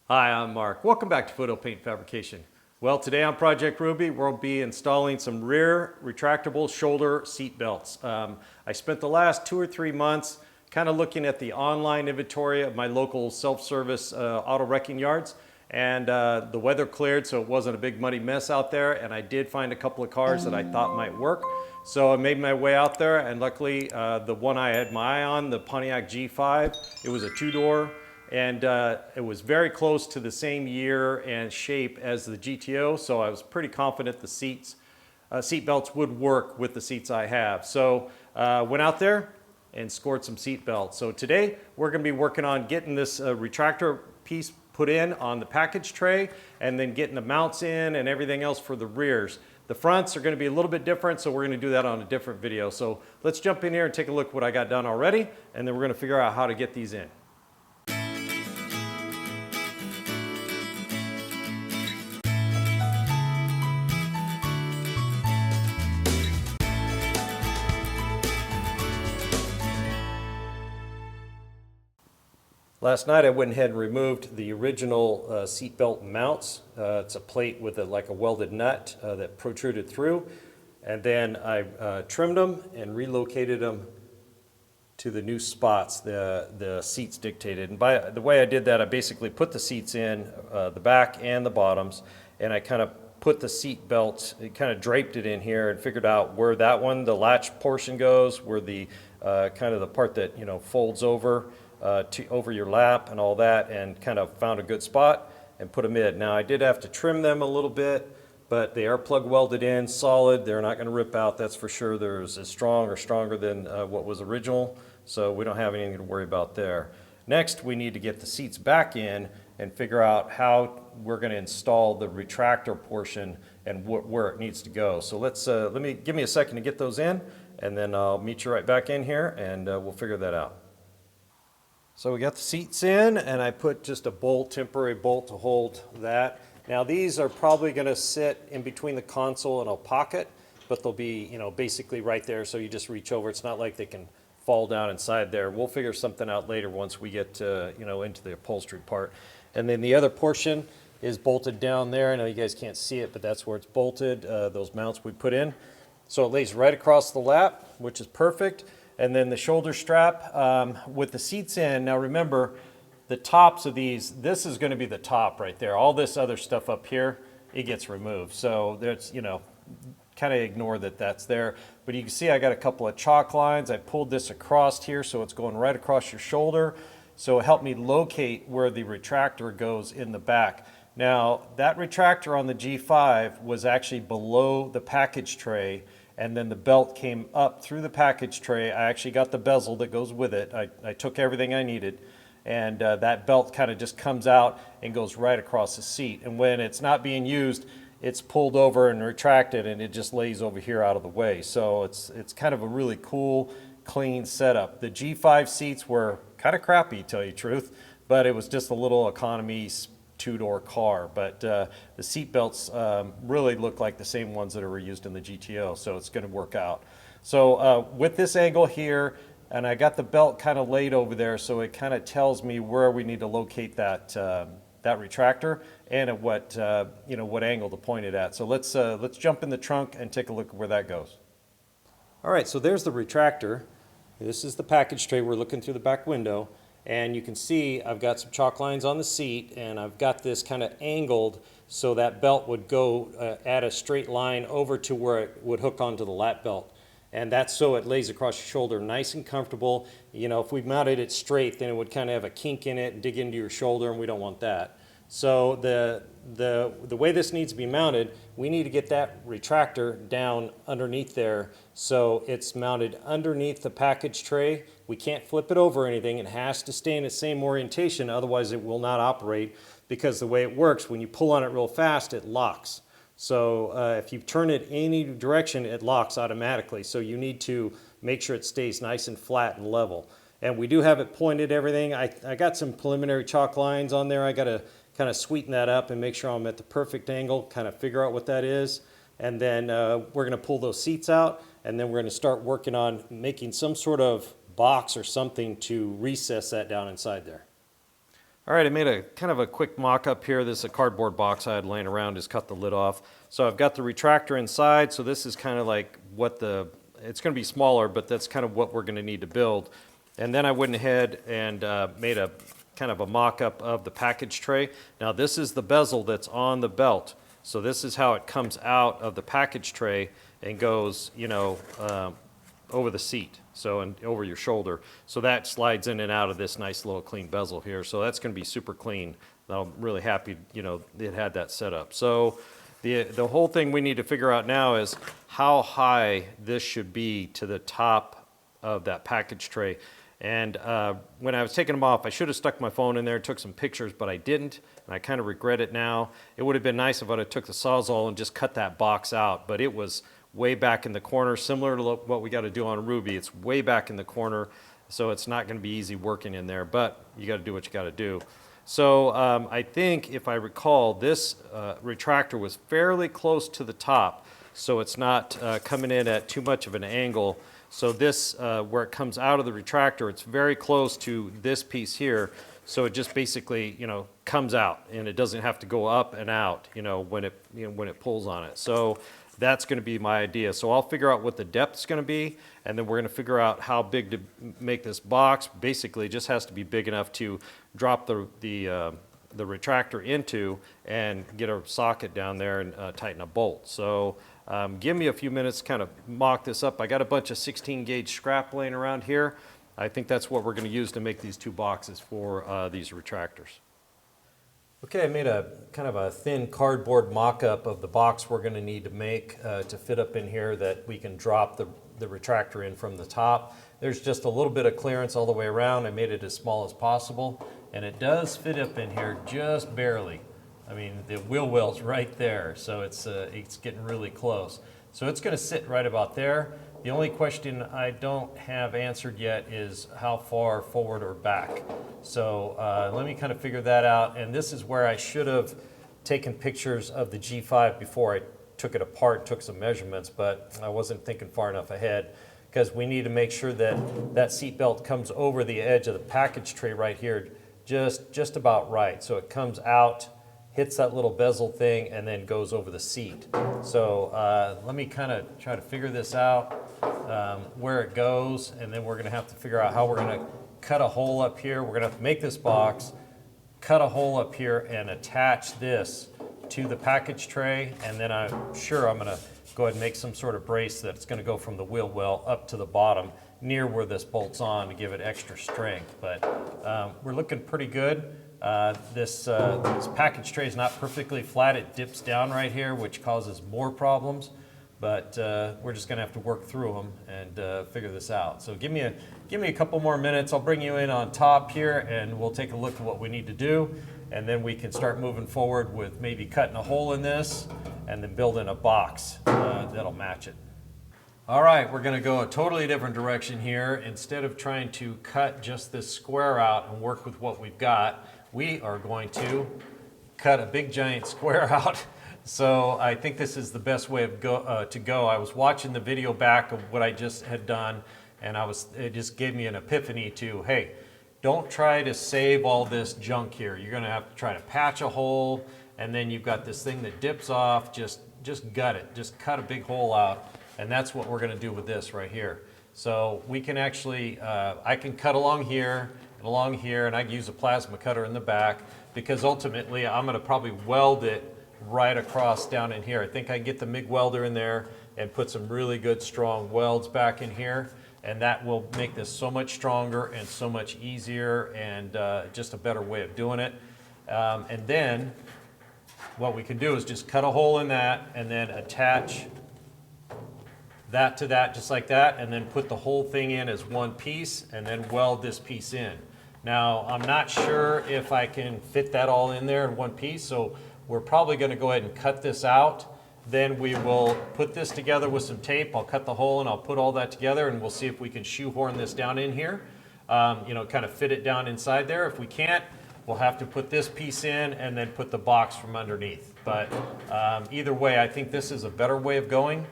Hi, I'm Mark. Welcome back to Photo Paint Fabrication. Well, today on Project Ruby, we'll be installing some rear retractable shoulder seat belts. I spent the last 2 or 3 months kind of looking at the online inventory of my local self-service auto wrecking yards, and the weather cleared, so it wasn't a big muddy mess out there, and I did find a couple of cars that I thought might work. So I made my way out there, and luckily the one I had my eye on, the Pontiac G5, it was a 2-door. And it was very close to the same year and shape as the GTO, so I was pretty confident the seat belts would work with the seats I have. So went out there and scored some seat belts. So today we're going to be working on getting this retractor piece put in on the package tray, and then getting the mounts in and everything else for the rears. The fronts are going to be a little bit different, so we're going to do that on a different video. So let's jump in here and take a look at what I got done already, and then we're going to figure out how to get these in. Last night I went ahead and removed the original seatbelt mounts. It's a plate with like a welded nut that protruded through. And then I trimmed them and relocated them to the new spots the seats dictated. And by the way I did that, I basically put the seats in, the back and the bottoms, and I kind of put the seat belt, it kind of draped it in here and figured out where that one, the latch portion goes, where the kind of the part that, you know, folds over over your lap and all that, and kind of found a good spot and put them in. Now I did have to trim them a little bit, but they are plug welded in, solid. They're not going to rip out, that's for sure. They're as strong or stronger than what was original, so we don't have anything to worry about there. Next, we need to get the seats back in and figure out how we're going to install the retractor portion and where it needs to go. So let's give me a second to get those in, and then I'll meet you right back in here, and we'll figure that out. So we got the seats in, and I put just a bolt, temporary bolt to hold that. Now these are probably going to sit in between the console and a pocket, but they'll be, you know, basically right there, so you just reach over. It's not like they can fall down inside there. We'll figure something out later once we get you know, into the upholstery part. And then the other portion is bolted down there. I know you guys can't see it, but that's where it's bolted, those mounts we put in. So it lays right across the lap, which is perfect. And then the shoulder strap with the seats in. Now remember, the tops of these, this is going to be the top right there. All this other stuff up here, it gets removed. So there's, you know, kind of ignore that that's there. But you can see I got a couple of chalk lines. I pulled this across here, so it's going right across your shoulder. So it helped me locate where the retractor goes in the back. Now that retractor on the G5 was actually below the package tray, and then the belt came up through the package tray. I actually got the bezel that goes with it. I took everything I needed, and that belt kind of just comes out and goes right across the seat. And when it's not being used, it's pulled over and retracted, and it just lays over here out of the way. So it's kind of a really cool, clean setup. The G5 seats were kind of crappy, to tell you the truth, but it was just a little economy 2-door car. But the seat belts really look like the same ones that were used in the GTO, so it's going to work out. So with this angle here, and I got the belt kind of laid over there, so it kind of tells me where we need to locate that that retractor and at what you know, what angle to point it at. So let's jump in the trunk and take a look at where that goes. All right, so there's the retractor. This is the package tray. We're looking through the back window, and you can see I've got some chalk lines on the seat, and I've got this kind of angled so that belt would go at a straight line over to where it would hook onto the lap belt. And that's so it lays across your shoulder nice and comfortable. You know, if we mounted it straight, then it would kind of have a kink in it and dig into your shoulder, and we don't want that. So the way this needs to be mounted, we need to get that retractor down underneath there, so it's mounted underneath the package tray. We can't flip it over or anything. It has to stay in the same orientation, otherwise it will not operate, because the way it works, when you pull on it real fast, it locks. So if you turn it any direction, it locks automatically. So you need to make sure it stays nice and flat and level. And we do have it pointed, everything. I got some preliminary chalk lines on there. I got to kind of sweeten that up and make sure I'm at the perfect angle, kind of figure out what that is. And then we're going to pull those seats out, and then we're going to start working on making some sort of box or something to recess that down inside there. All right, I made a kind of a quick mock-up here. This is a cardboard box I had laying around, just cut the lid off. So I've got the retractor inside, so this is kind of like what it's going to be smaller, but that's kind of what we're going to need to build. And then I went ahead and made a kind of a mock-up of the package tray. Now this is the bezel that's on the belt. So this is how it comes out of the package tray and goes, you know, over the seat, so and over your shoulder. So that slides in and out of this nice little clean bezel here. So that's going to be super clean. I'm really happy, you know, it had that set up. So the whole thing we need to figure out now is how high this should be to the top of that package tray. And when I was taking them off, I should have stuck my phone in there, took some pictures, but I didn't, and I kind of regret it now. It would have been nice if I had took the Sawzall and just cut that box out, but it was way back in the corner, similar to what we got to do on Ruby. It's way back in the corner, so it's not going to be easy working in there, but you got to do what you got to do. So I think, if I recall, this retractor was fairly close to the top, so it's not coming in at too much of an angle. So this, where it comes out of the retractor, it's very close to this piece here, so it just basically, you know, comes out, and it doesn't have to go up and out, you know, when it pulls on it. So that's going to be my idea. So I'll figure out what the depth is going to be, and then we're going to figure out how big to make this box. Basically, it just has to be big enough to drop the retractor into and get a socket down there and tighten a bolt. So give me a few minutes to kind of mock this up. I got a bunch of 16 gauge scrap laying around here. I think that's what we're going to use to make these two boxes for these retractors. Okay, I made a kind of a thin cardboard mock-up of the box we're going to need to make to fit up in here, that we can drop the retractor in from the top. There's just a little bit of clearance all the way around. I made it as small as possible, and it does fit up in here just barely. I mean, the wheel well's right there, so it's getting really close. So it's going to sit right about there. The only question I don't have answered yet is how far forward or back. So let me kind of figure that out. And this is where I should have taken pictures of the G5 before I took it apart, took some measurements, but I wasn't thinking far enough ahead, because we need to make sure that that seat belt comes over the edge of the package tray right here, just about right. So it comes out, hits that little bezel thing, and then goes over the seat. So let me kind of try to figure this out, where it goes, and then we're going to have to figure out how we're going to cut a hole up here. We're going to have to make this box, cut a hole up here, and attach this to the package tray, and then I'm sure I'm going to go ahead and make some sort of brace that's going to go from the wheel well up to the bottom near where this bolts on to give it extra strength. But we're looking pretty good. This package tray is not perfectly flat. It dips down right here, which causes more problems, but we're just going to have to work through them and figure this out. So give me a couple more minutes. I'll bring you in on top here, and we'll take a look at what we need to do, and then we can start moving forward with maybe cutting a hole in this and then building a box that'll match it. All right, we're going to go a totally different direction here. Instead of trying to cut just this square out and work with what we've got, we are going to cut a big giant square out. So I think this is the best way to go. I was watching the video back of what I just had done, and it just gave me an epiphany to, hey, don't try to save all this junk here. You're going to have to try to patch a hole, and then you've got this thing that dips off. Just gut it. Just cut a big hole out, and that's what we're going to do with this right here. So we can actually, I can cut along here, and I can use a plasma cutter in the back, because ultimately I'm going to probably weld it right across down in here. I think I can get the MIG welder in there and put some really good strong welds back in here, and that will make this so much stronger and so much easier, and just a better way of doing it. And then what we can do is just cut a hole in that and then attach that to that just like that, and then put the whole thing in as one piece and then weld this piece in. Now, I'm not sure if I can fit that all in there in one piece, so we're probably going to go ahead and cut this out. Then we will put this together with some tape. I'll cut the hole and I'll put all that together, and we'll see if we can shoehorn this down in here, you know, kind of fit it down inside there. If we can't, we'll have to put this piece in and then put the box from underneath. But either way, I think this is a better way of going.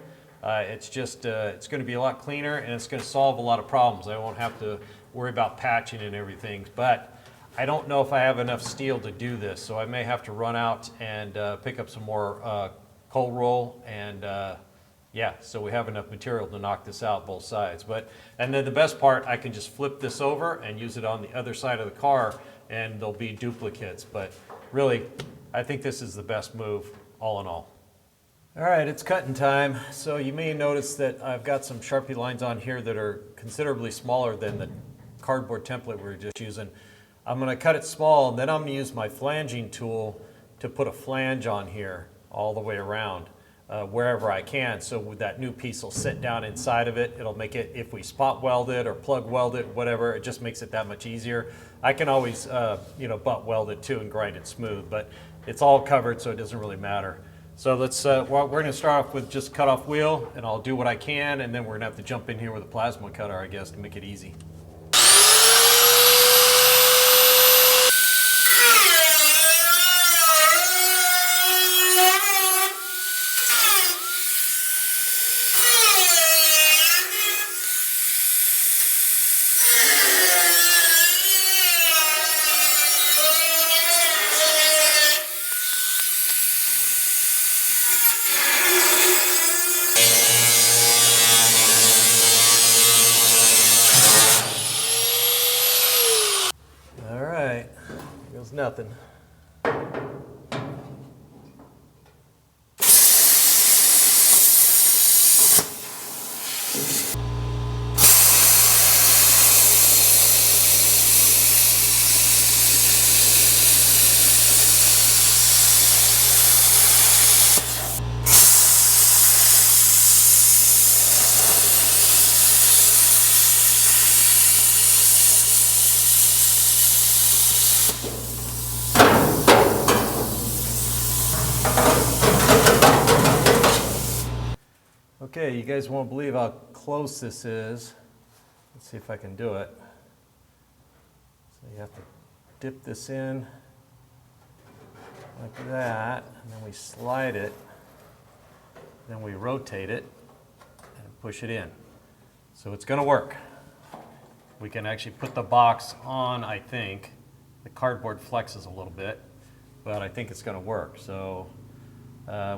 It's just, it's going to be a lot cleaner, and it's going to solve a lot of problems. I won't have to worry about patching and everything. But I don't know if I have enough steel to do this, so I may have to run out and pick up some more cold roll, and yeah, so we have enough material to knock this out both sides. And then the best part, I can just flip this over and use it on the other side of the car, and there'll be duplicates. But really, I think this is the best move all in all. All right, it's cutting time. So you may notice that I've got some Sharpie lines on here that are considerably smaller than the cardboard template we were just using. I'm gonna cut it small, and then I'm gonna use my flanging tool to put a flange on here all the way around wherever I can. So that new piece will sit down inside of it. It'll make it, if we spot weld it or plug weld it, whatever, it just makes it that much easier. I can always, butt weld it too and grind it smooth, but it's all covered, so it doesn't really matter. So let's, we're gonna start off with just cut off wheel, and I'll do what I can, and then we're gonna have to jump in here with a plasma cutter, I guess, to make it easy. Nothing. Okay, you guys won't believe how close this is. Let's see if I can do it. So you have to dip this in like that, and then we slide it, then we rotate it and push it in. So it's gonna work. We can actually put the box on, I think. The cardboard flexes a little bit, but I think it's gonna work. So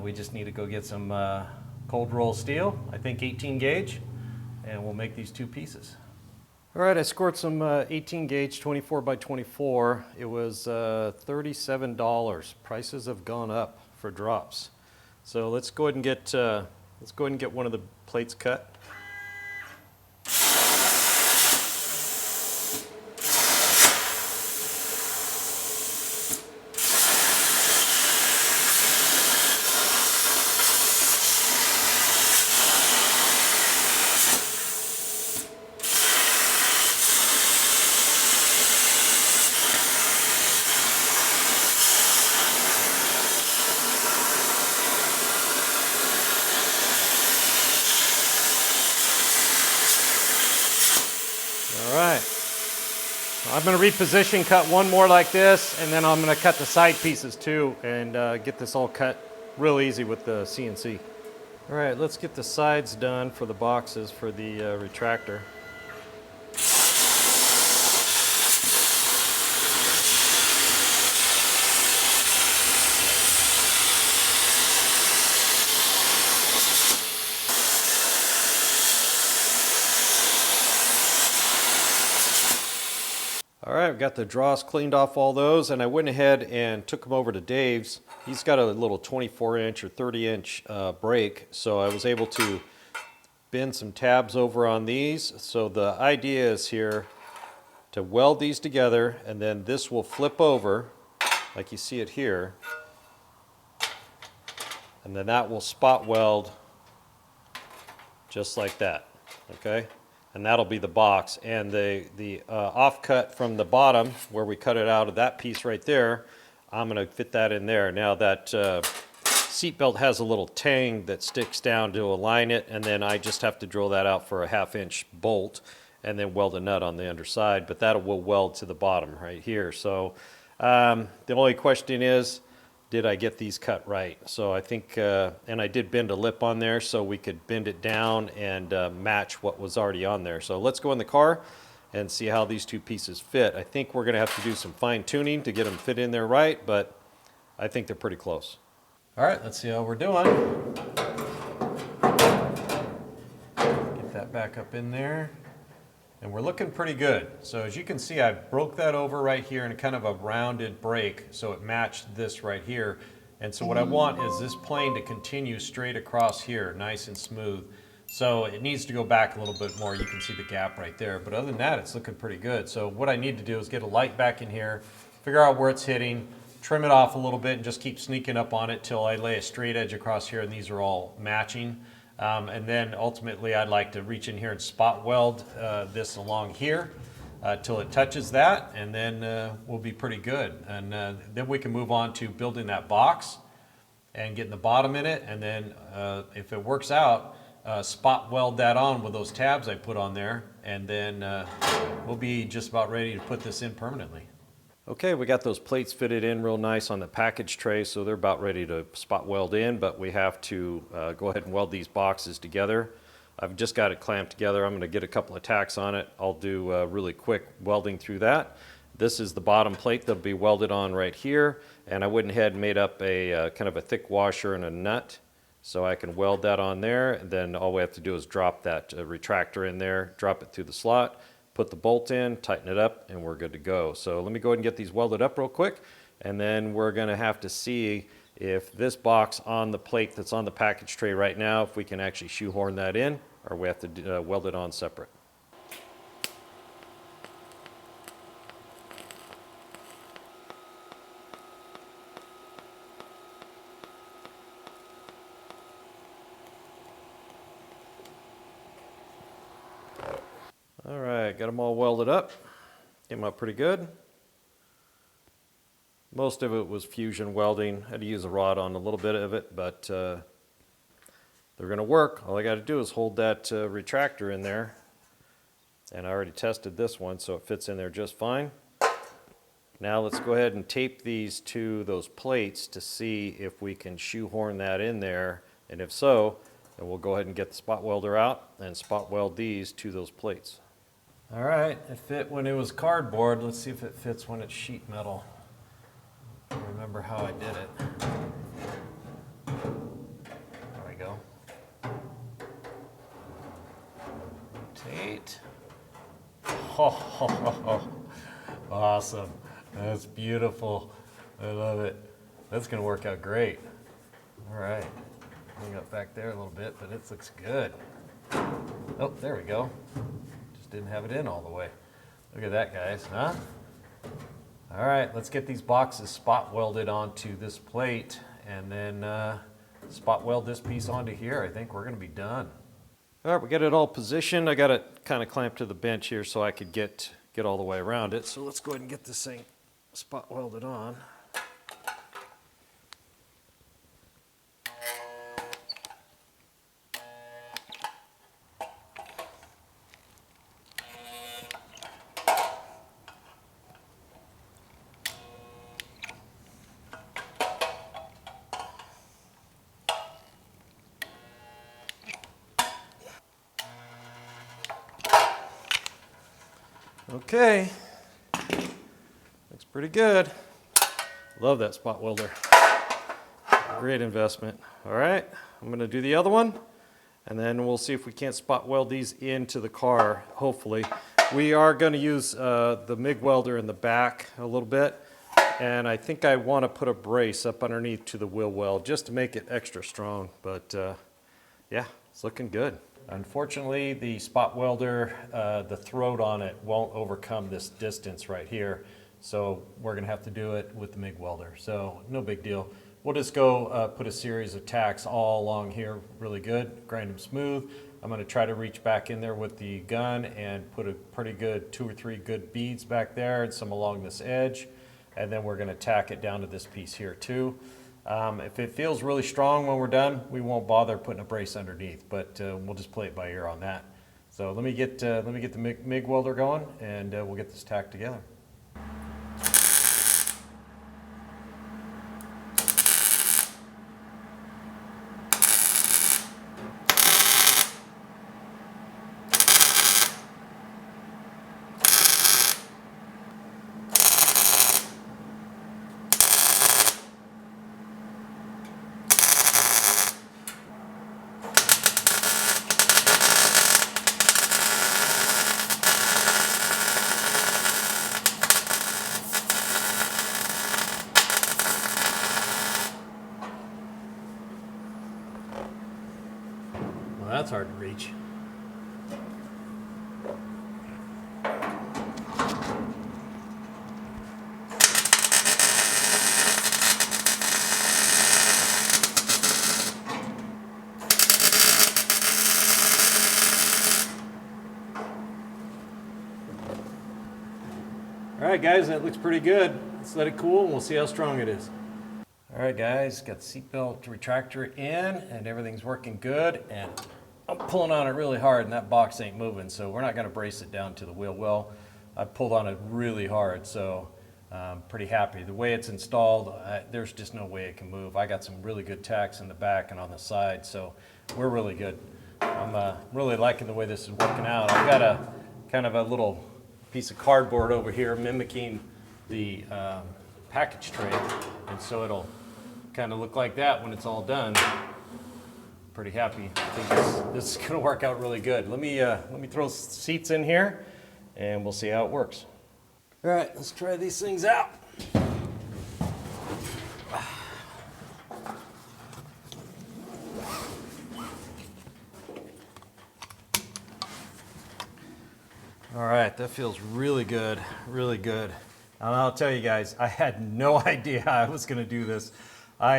we just need to go get some cold roll steel, I think 18 gauge, and we'll make these two pieces. All right, I scored some 18 gauge 24 by 24. It was $37. Prices have gone up for drops. So let's go ahead and get one of the plates cut. I'm going to reposition, cut one more like this, and then I'm going to cut the side pieces too, and get this all cut real easy with the CNC. All right, let's get the sides done for the boxes for the retractor. All right, I've got the dross cleaned off all those, and I went ahead and took them over to Dave's. He's got a little 24-inch or 30-inch brake, so I was able to bend some tabs over on these. So the idea is here to weld these together, and then this will flip over, like you see it here, and then that will spot weld just like that, okay? And that'll be the box, and the offcut from the bottom where we cut it out of that piece right there, I'm going to fit that in there. Now that seat belt has a little tang that sticks down to align it, and then I just have to drill that out for a 1/2-inch bolt and then weld a nut on the underside, but that will weld to the bottom right here. So the only question is, did I get these cut right? So I think, and I did bend a lip on there so we could bend it down and match what was already on there. So let's go in the car and see how these two pieces fit. I think we're going to have to do some fine tuning to get them fit in there right, but I think they're pretty close. All right, let's see how we're doing. Get that back up in there. And we're looking pretty good. So as you can see, I broke that over right here in kind of a rounded break so it matched this right here. And so what I want is this plane to continue straight across here, nice and smooth. So it needs to go back a little bit more. You can see the gap right there. But other than that, it's looking pretty good. So what I need to do is get a light back in here, figure out where it's hitting, trim it off a little bit, and just keep sneaking up on it till I lay a straight edge across here and these are all matching. And then ultimately I'd like to reach in here and spot weld this along here till it touches that, and then we'll be pretty good. And then we can move on to building that box and getting the bottom in it, and then if it works out, spot weld that on with those tabs I put on there, and then we'll be just about ready to put this in permanently. Okay, we got those plates fitted in real nice on the package tray, so they're about ready to spot weld in, but we have to go ahead and weld these boxes together. I've just got it clamped together. I'm going to get a couple of tacks on it. I'll do really quick welding through that. This is the bottom plate that'll be welded on right here, and I went ahead and made up a kind of a thick washer and a nut, so I can weld that on there, and then all we have to do is drop that retractor in there, drop it through the slot, put the bolt in, tighten it up, and we're good to go. So let me go ahead and get these welded up real quick, and then we're going to have to see if this box on the plate that's on the package tray right now, if we can actually shoehorn that in, or we have to weld it on separate. All right, got them all welded up. Came out pretty good. Most of it was fusion welding. I had to use a rod on a little bit of it, but they're going to work. All I got to do is hold that retractor in there. And I already tested this one, so it fits in there just fine. Now let's go ahead and tape these to those plates to see if we can shoehorn that in there. And if so, then we'll go ahead and get the spot welder out and spot weld these to those plates. All right, it fit when it was cardboard. Let's see if it fits when it's sheet metal. I remember how I did it. There we go. Rotate. Oh, awesome. That's beautiful. I love it. That's going to work out great. All right. Bring it back there a little bit, but it looks good. Oh, there we go. Just didn't have it in all the way. Look at that, guys, huh? All right, let's get these boxes spot welded onto this plate, and then spot weld this piece onto here. I think we're going to be done. All right, we got it all positioned. I got it kind of clamped to the bench here so I could get all the way around it. So let's go ahead and get this thing spot welded on. Okay, looks pretty good. Love that spot welder. Great investment. All right, I'm going to do the other one, and then we'll see if we can't spot weld these into the car, hopefully. We are going to use the MIG welder in the back a little bit, and I think I want to put a brace up underneath to the wheel well just to make it extra strong, but yeah, it's looking good. Unfortunately, the spot welder, the throat on it won't overcome this distance right here, so we're going to have to do it with the MIG welder. So no big deal. We'll just go put a series of tacks all along here really good, grind them smooth. I'm going to try to reach back in there with the gun and put a pretty good 2 or 3 good beads back there and some along this edge, and then we're going to tack it down to this piece here too. If it feels really strong when we're done, we won't bother putting a brace underneath, but we'll just play it by ear on that. So let me get the MIG welder going, and we'll get this tacked together. that's hard to reach. All right, guys, that looks pretty good. Let's let it cool and we'll see how strong it is. All right, guys, got the seatbelt retractor in and everything's working good. And I'm pulling on it really hard and that box ain't moving, so we're not gonna brace it down to the wheel well. I pulled on it really hard, so I'm pretty happy. The way it's installed, there's just no way it can move. I got some really good tacks in the back and on the side, so we're really good. I'm really liking the way this is working out. I've got a kind of a little piece of cardboard over here mimicking the package tray, and so it'll kind of look like that when it's all done. Pretty happy. I think this is going to work out really good. Let me throw seats in here and we'll see how it works. All right, let's try these things out. All right, that feels really good, really good. And I'll tell you guys, I had no idea I was going to do this. I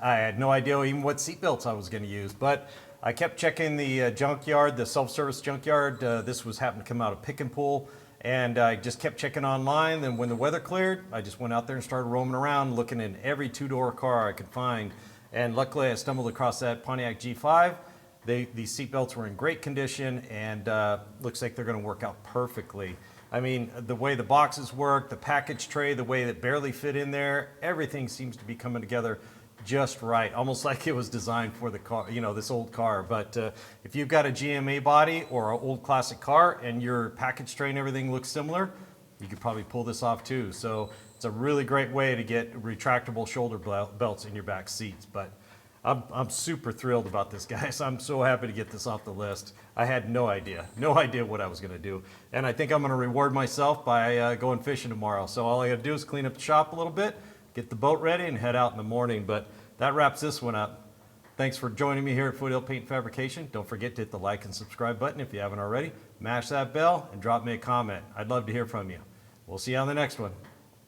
had no idea even what seat belts I was going to use, but I kept checking the junkyard, the self-service junkyard. This was happened to come out of Pick and Pull, and I just kept checking online. Then when the weather cleared, I just went out there and started roaming around, looking in every two-door car I could find. And luckily, I stumbled across that Pontiac G5. These seat belts were in great condition, and looks like they're going to work out perfectly. I mean, the way the boxes work, the package tray, the way that barely fit in there, everything seems to be coming together just right, almost like it was designed for the car, you know, this old car. But if you've got a GMA body or an old classic car and your package tray and everything looks similar, you could probably pull this off too. So it's a really great way to get retractable shoulder belts in your back seats. But I'm super thrilled about this, guys. I'm so happy to get this off the list. I had no idea what I was going to do. And I think I'm going to reward myself by going fishing tomorrow. So all I got to do is clean up the shop a little bit, get the boat ready, and head out in the morning. But that wraps this one up. Thanks for joining me here at Foothill Paint Fabrication. Don't forget to hit the like and subscribe button if you haven't already. Mash that bell and drop me a comment. I'd love to hear from you. We'll see you on the next one.